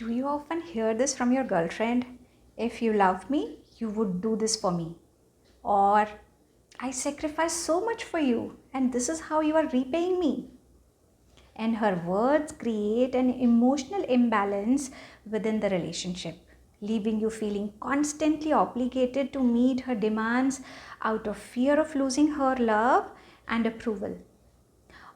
Do you often hear this from your girlfriend? If you loved me, you would do this for me. Or, I sacrificed so much for you, and this is how you are repaying me. And her words create an emotional imbalance within the relationship, leaving you feeling constantly obligated to meet her demands out of fear of losing her love and approval.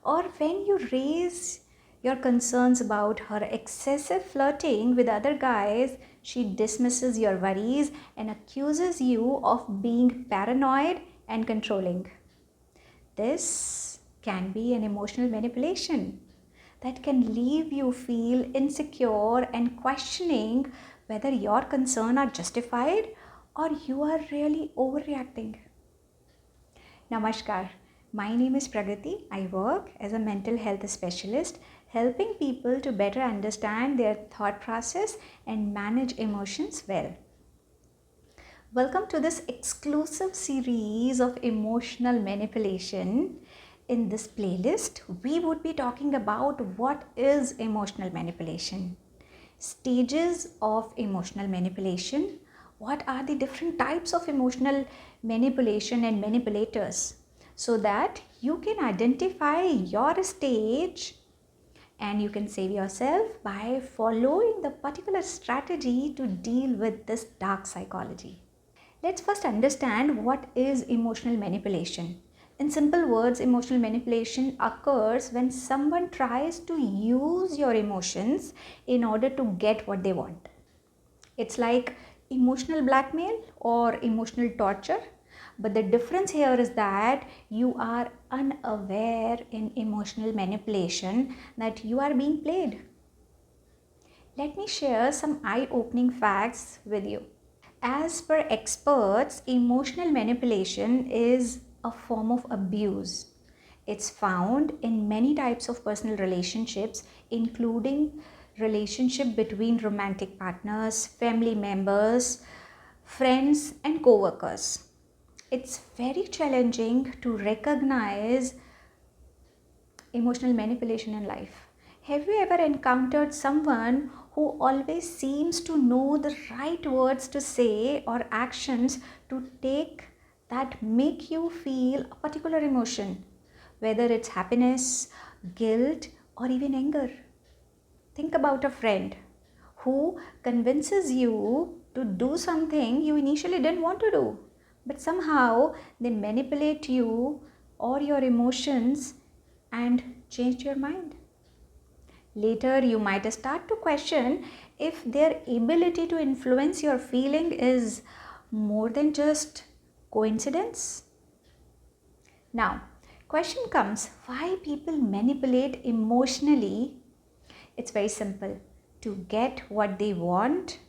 Or when you raise your concerns about her excessive flirting with other guys, she dismisses your worries and accuses you of being paranoid and controlling. This can be an emotional manipulation that can leave you feel insecure and questioning whether your concerns are justified or you are really overreacting. Namaskar. My name is Pragati. I work as a mental health specialist, helping people to better understand their thought process and manage emotions well. Welcome to this exclusive series of emotional manipulation. In this playlist, we would be talking about what is emotional manipulation, stages of emotional manipulation, what are the different types of emotional manipulation and manipulators, so that you can identify your stage and you can save yourself by following the particular strategy to deal with this dark psychology. Let's first understand what is emotional manipulation. In simple words, emotional manipulation occurs when someone tries to use your emotions in order to get what they want. It's like emotional blackmail or emotional torture, but the difference here is that you are unaware in emotional manipulation that you are being played. Let me share some eye-opening facts with you. As per experts, emotional manipulation is a form of abuse. It's found in many types of personal relationships, including relationship between romantic partners, family members, friends, and co-workers. It's very challenging to recognize emotional manipulation in life. Have you ever encountered someone who always seems to know the right words to say or actions to take that make you feel a particular emotion, whether it's happiness, guilt, or even anger? Think about a friend who convinces you to do something you initially didn't want to do, but somehow they manipulate you or your emotions and change your mind. Later, you might start to question if their ability to influence your feeling is more than just coincidence. Now, question comes, why people manipulate emotionally? It's very simple: to get what they want,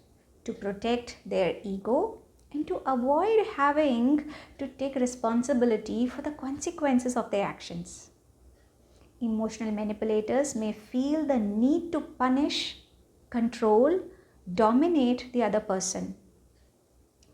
to protect their ego, and to avoid having to take responsibility for the consequences of their actions. Emotional manipulators may feel the need to punish, control, dominate the other person.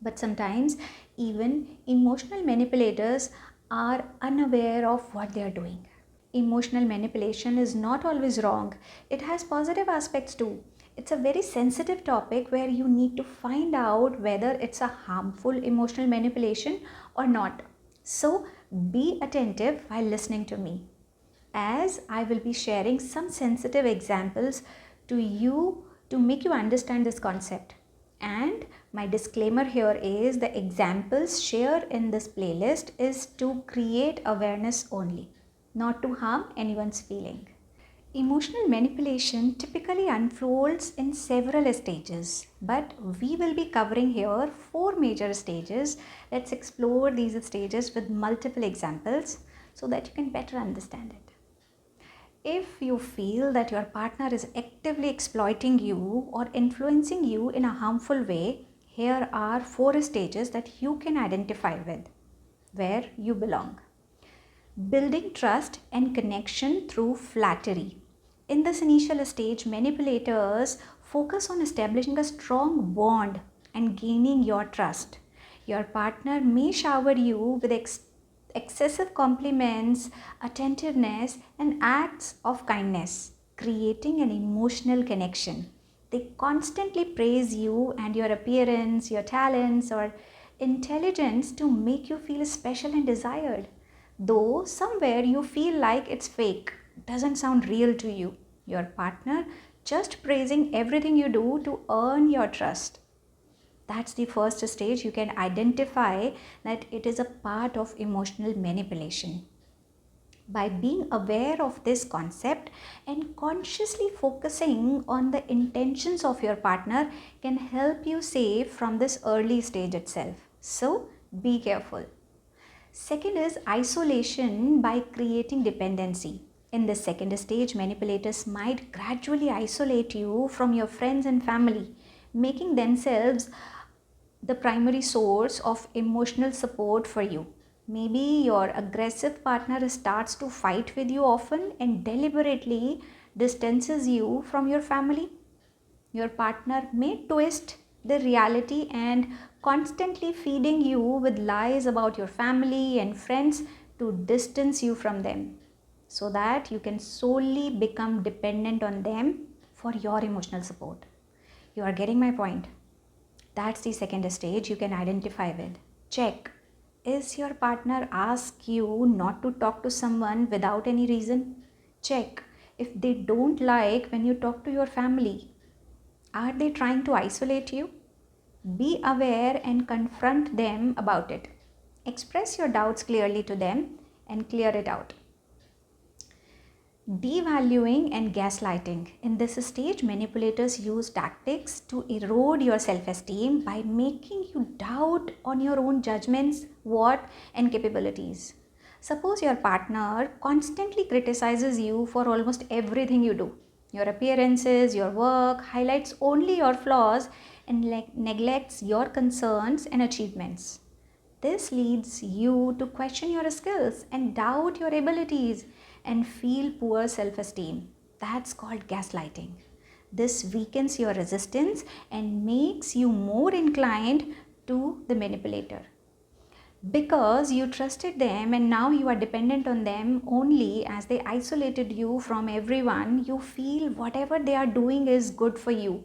But sometimes, even emotional manipulators are unaware of what they are doing. Emotional manipulation is not always wrong, it has positive aspects too. It's a very sensitive topic where you need to find out whether it's a harmful emotional manipulation or not. So, be attentive while listening to me, as I will be sharing some sensitive examples to you to make you understand this concept. And my disclaimer here is the examples shared in this playlist is to create awareness only, not to harm anyone's feeling. Emotional manipulation typically unfolds in several stages, but we will be covering here four major stages. Let's explore these stages with multiple examples so that you can better understand it. If you feel that your partner is actively exploiting you or influencing you in a harmful way, here are four stages that you can identify with where you belong. Building trust and connection through flattery. In this initial stage, manipulators focus on establishing a strong bond and gaining your trust. Your partner may shower you with excessive compliments, attentiveness, and acts of kindness, creating an emotional connection. They constantly praise you and your appearance, your talents, or intelligence to make you feel special and desired. Though somewhere you feel like it's fake, doesn't sound real to you. Your partner just praising everything you do to earn your trust. That's the first stage. You can identify that it is a part of emotional manipulation. By being aware of this concept and consciously focusing on the intentions of your partner can help you save from this early stage itself. So be careful. Second is isolation by creating dependency. In the second stage, manipulators might gradually isolate you from your friends and family, making themselves the primary source of emotional support for you. Maybe your aggressive partner starts to fight with you often and deliberately distances you from your family. Your partner may twist the reality and constantly feeding you with lies about your family and friends to distance you from them so that you can solely become dependent on them for your emotional support. You are getting my point? That's the second stage you can identify with. Check. Is your partner ask you not to talk to someone without any reason? Check if they don't like when you talk to your family. Are they trying to isolate you? Be aware and confront them about it. Express your doubts clearly to them and clear it out. Devaluing and gaslighting. In this stage, manipulators use tactics to erode your self-esteem by making you doubt on your own judgments, worth, and capabilities. Suppose your partner constantly criticizes you for almost everything you do. Your appearances, your work, highlights only your flaws and neglects your concerns and achievements. This leads you to question your skills and doubt your abilities and feel poor self esteem. That's called gaslighting. This weakens your resistance and makes you more inclined to the manipulator. Because you trusted them and now you are dependent on them only as they isolated you from everyone, you feel whatever they are doing is good for you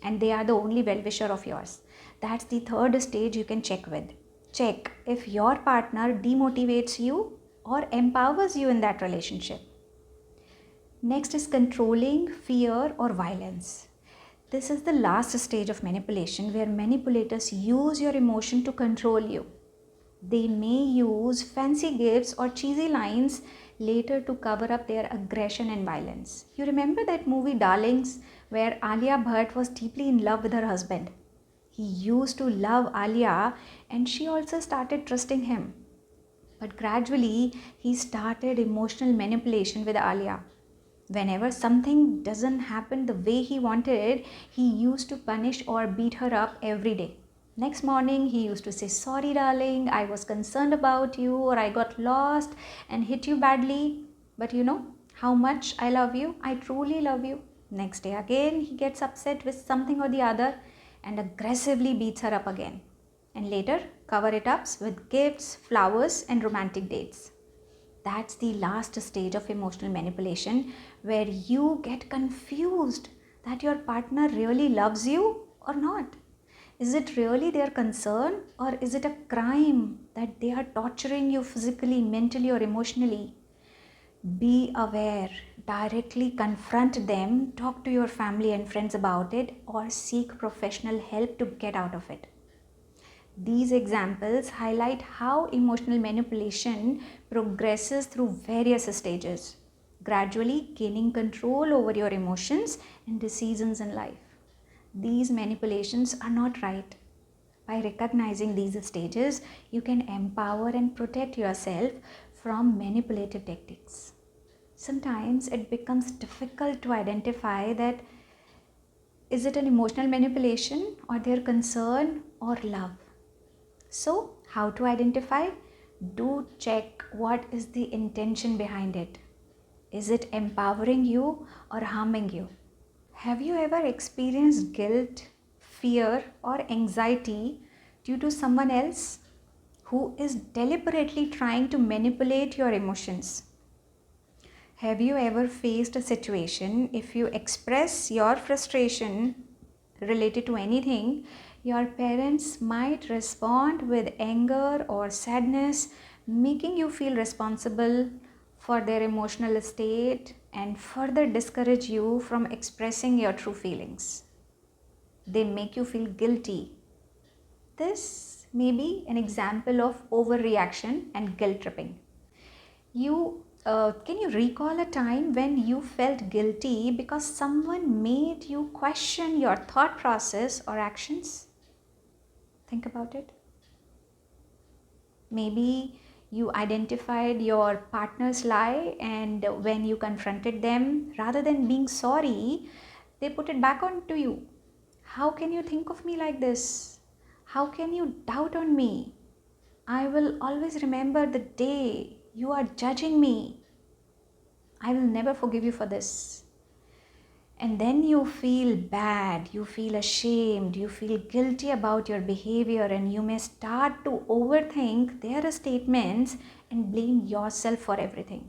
and they are the only well-wisher of yours. That's the third stage you can check with. Check if your partner demotivates you or empowers you in that relationship. Next is controlling, fear, or violence. This is the last stage of manipulation where manipulators use your emotion to control you. They may use fancy gifts or cheesy lines later to cover up their aggression and violence. You remember that movie Darlings, where Alia Bhatt was deeply in love with her husband? He used to love Alia and she also started trusting him. But gradually, he started emotional manipulation with Alia. Whenever something doesn't happen the way he wanted, he used to punish or beat her up every day. Next morning, he used to say, "Sorry, darling, I was concerned about you, or I got lost and hit you badly. But you know how much I love you. I truly love you." Next day, again, he gets upset with something or the other and aggressively beats her up again. And later, cover it up with gifts, flowers, and romantic dates. That's the last stage of emotional manipulation where you get confused that your partner really loves you or not. Is it really their concern or is it a crime that they are torturing you physically, mentally, or emotionally? Be aware, directly confront them, talk to your family and friends about it, or seek professional help to get out of it. These examples highlight how emotional manipulation progresses through various stages, gradually gaining control over your emotions and decisions in life. These manipulations are not right. By recognizing these stages, you can empower and protect yourself from manipulative tactics. Sometimes it becomes difficult to identify that is it an emotional manipulation or their concern or love. So, how to identify? Do check what is the intention behind it. Is it empowering you or harming you? Have you ever experienced guilt, fear, or anxiety due to someone else who is deliberately trying to manipulate your emotions? Have you ever faced a situation, if you express your frustration related to anything, your parents might respond with anger or sadness, making you feel responsible for their emotional state and further discourage you from expressing your true feelings. They make you feel guilty. This may be an example of overreaction and guilt tripping. Can you recall a time when you felt guilty because someone made you question your thought process or actions? Think about it. Maybe you identified your partner's lie, and when you confronted them, rather than being sorry, they put it back onto you. How can you think of me like this? How can you doubt on me? I will always remember the day you are judging me. I will never forgive you for this. And then you feel bad, you feel ashamed, you feel guilty about your behavior, and you may start to overthink their statements and blame yourself for everything.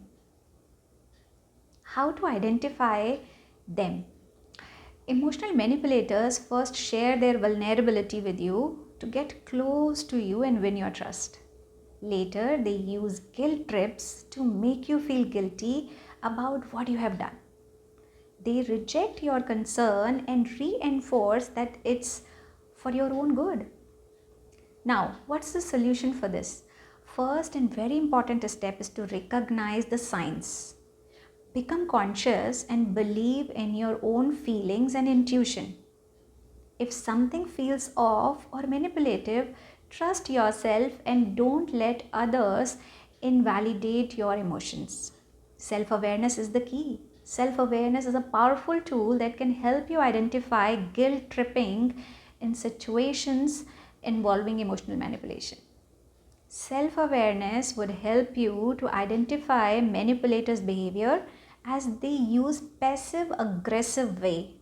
How to identify them? Emotional manipulators first share their vulnerability with you to get close to you and win your trust. Later, they use guilt trips to make you feel guilty about what you have done. They reject your concern and reinforce that it's for your own good. Now, what's the solution for this? First and very important step is to recognize the signs. Become conscious and believe in your own feelings and intuition. If something feels off or manipulative, trust yourself and don't let others invalidate your emotions. Self-awareness is the key. Self-awareness is a powerful tool that can help you identify guilt tripping in situations involving emotional manipulation. Self-awareness would help you to identify manipulators' behavior as they use passive-aggressive way,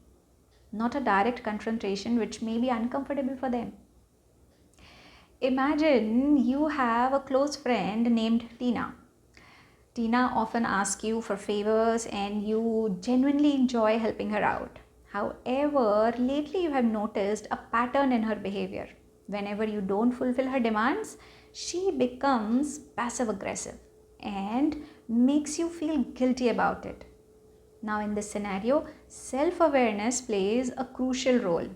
not a direct confrontation which may be uncomfortable for them. Imagine you have a close friend named Tina. Tina often asks you for favors and you genuinely enjoy helping her out. However, lately you have noticed a pattern in her behavior. Whenever you don't fulfill her demands, she becomes passive aggressive and makes you feel guilty about it. Now, in this scenario, self-awareness plays a crucial role.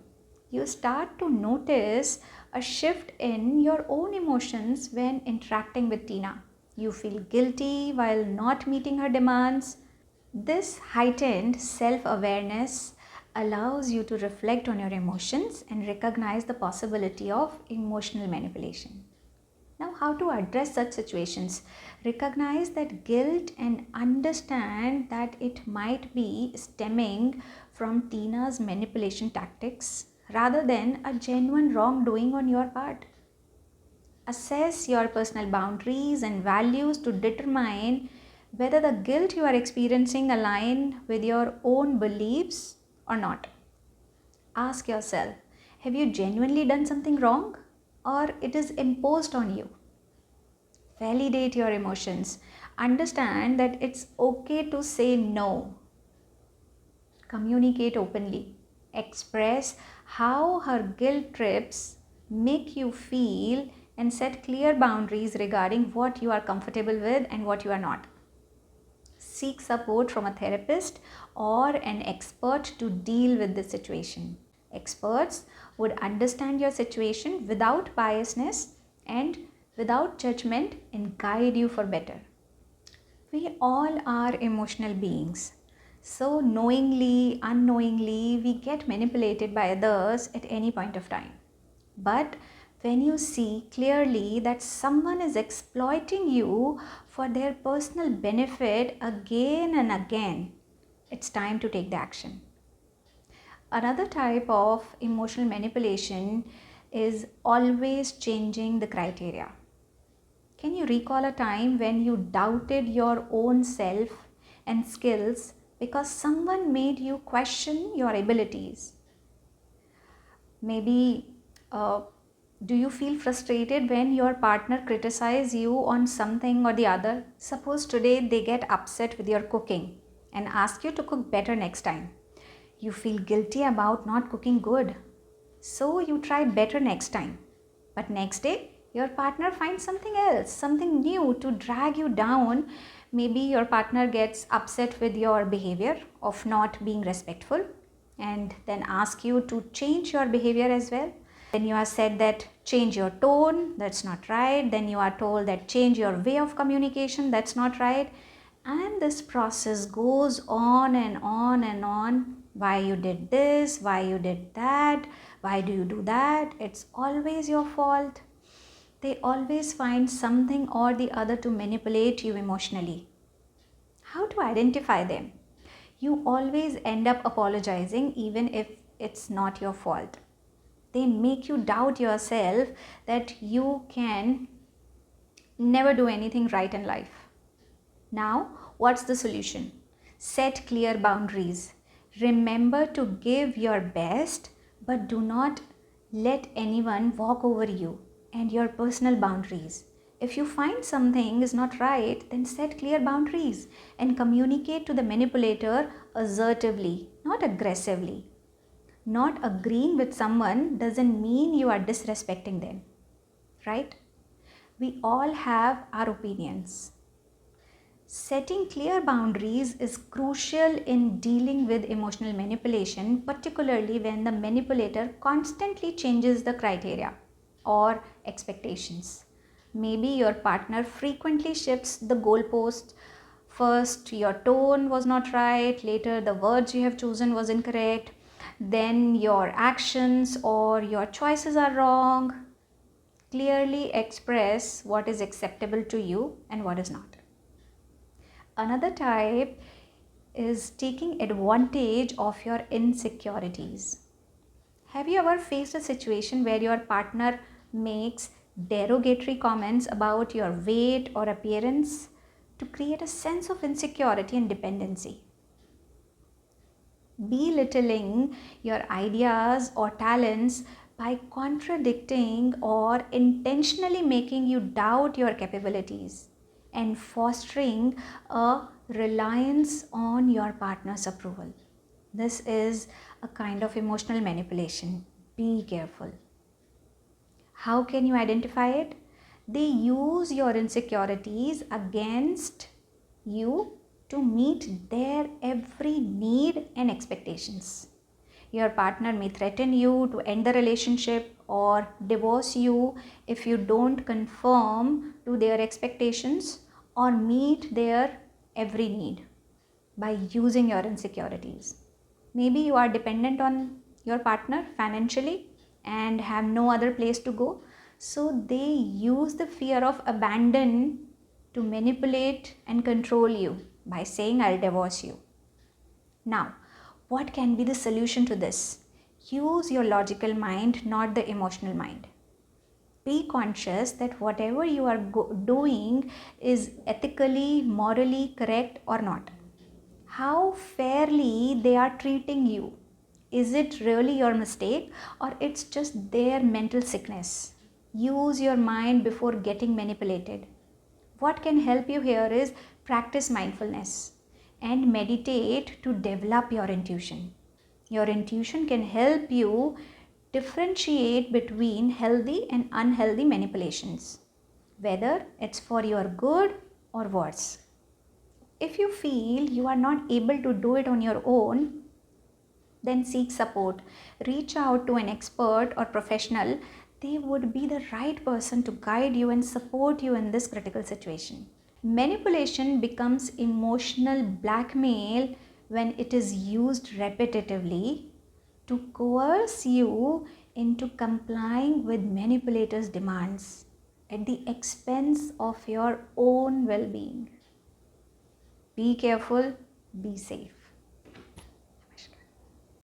You start to notice a shift in your own emotions when interacting with Tina. You feel guilty while not meeting her demands. This heightened self-awareness allows you to reflect on your emotions and recognize the possibility of emotional manipulation. Now, how to address such situations? Recognize that guilt and understand that it might be stemming from Tina's manipulation tactics rather than a genuine wrongdoing on your part. Assess your personal boundaries and values to determine whether the guilt you are experiencing align with your own beliefs or not. Ask yourself, have you genuinely done something wrong or it is imposed on you? Validate your emotions. Understand that it's okay to say no. Communicate openly. Express how her guilt trips make you feel and set clear boundaries regarding what you are comfortable with and what you are not. Seek support from a therapist or an expert to deal with the situation. Experts would understand your situation without biasness and without judgment and guide you for better. We all are emotional beings. So knowingly, unknowingly, we get manipulated by others at any point of time. But when you see clearly that someone is exploiting you for their personal benefit again and again, it's time to take the action. Another type of emotional manipulation is always changing the criteria. Can you recall a time when you doubted your own self and skills because someone made you question your abilities? Maybe Do you feel frustrated when your partner criticizes you on something or the other? Suppose today they get upset with your cooking and ask you to cook better next time. You feel guilty about not cooking good. So you try better next time. But next day, your partner finds something else, something new to drag you down. Maybe your partner gets upset with your behavior of not being respectful and then ask you to change your behavior as well. Then you are said that change your tone, that's not right. Then you are told that change your way of communication, that's not right. And this process goes on and on and on. Why you did this, why you did that, why do you do that? It's always your fault. They always find something or the other to manipulate you emotionally. How to identify them? You always end up apologizing even if it's not your fault. They make you doubt yourself that you can never do anything right in life. Now, what's the solution? Set clear boundaries. Remember to give your best, but do not let anyone walk over you and your personal boundaries. If you find something is not right, then set clear boundaries and communicate to the manipulator assertively, not aggressively. Not agreeing with someone doesn't mean you are disrespecting them, right? We all have our opinions. Setting clear boundaries is crucial in dealing with emotional manipulation, particularly when the manipulator constantly changes the criteria or expectations. Maybe your partner frequently shifts the goalposts. First, your tone was not right, later, the words you have chosen was incorrect, then, your actions or your choices are wrong. Clearly express what is acceptable to you and what is not. Another type is taking advantage of your insecurities. Have you ever faced a situation where your partner makes derogatory comments about your weight or appearance to create a sense of insecurity and dependency? Belittling your ideas or talents by contradicting or intentionally making you doubt your capabilities and fostering a reliance on your partner's approval. This is a kind of emotional manipulation. Be careful. How can you identify it? They use your insecurities against you to meet their every need and expectations. Your partner may threaten you to end the relationship or divorce you if you don't conform to their expectations or meet their every need by using your insecurities. Maybe you are dependent on your partner financially and have no other place to go. So they use the fear of abandon to manipulate and control you by saying, I'll divorce you. Now, what can be the solution to this? Use your logical mind, not the emotional mind. Be conscious that whatever you are doing is ethically, morally correct or not. How fairly they are treating you. Is it really your mistake or it's just their mental sickness? Use your mind before getting manipulated. What can help you here is practice mindfulness and meditate to develop your intuition. Your intuition can help you differentiate between healthy and unhealthy manipulations, whether it's for your good or worse. If you feel you are not able to do it on your own, then seek support. Reach out to an expert or professional. They would be the right person to guide you and support you in this critical situation. Manipulation becomes emotional blackmail when it is used repetitively to coerce you into complying with manipulators' demands at the expense of your own well being. Be careful, be safe.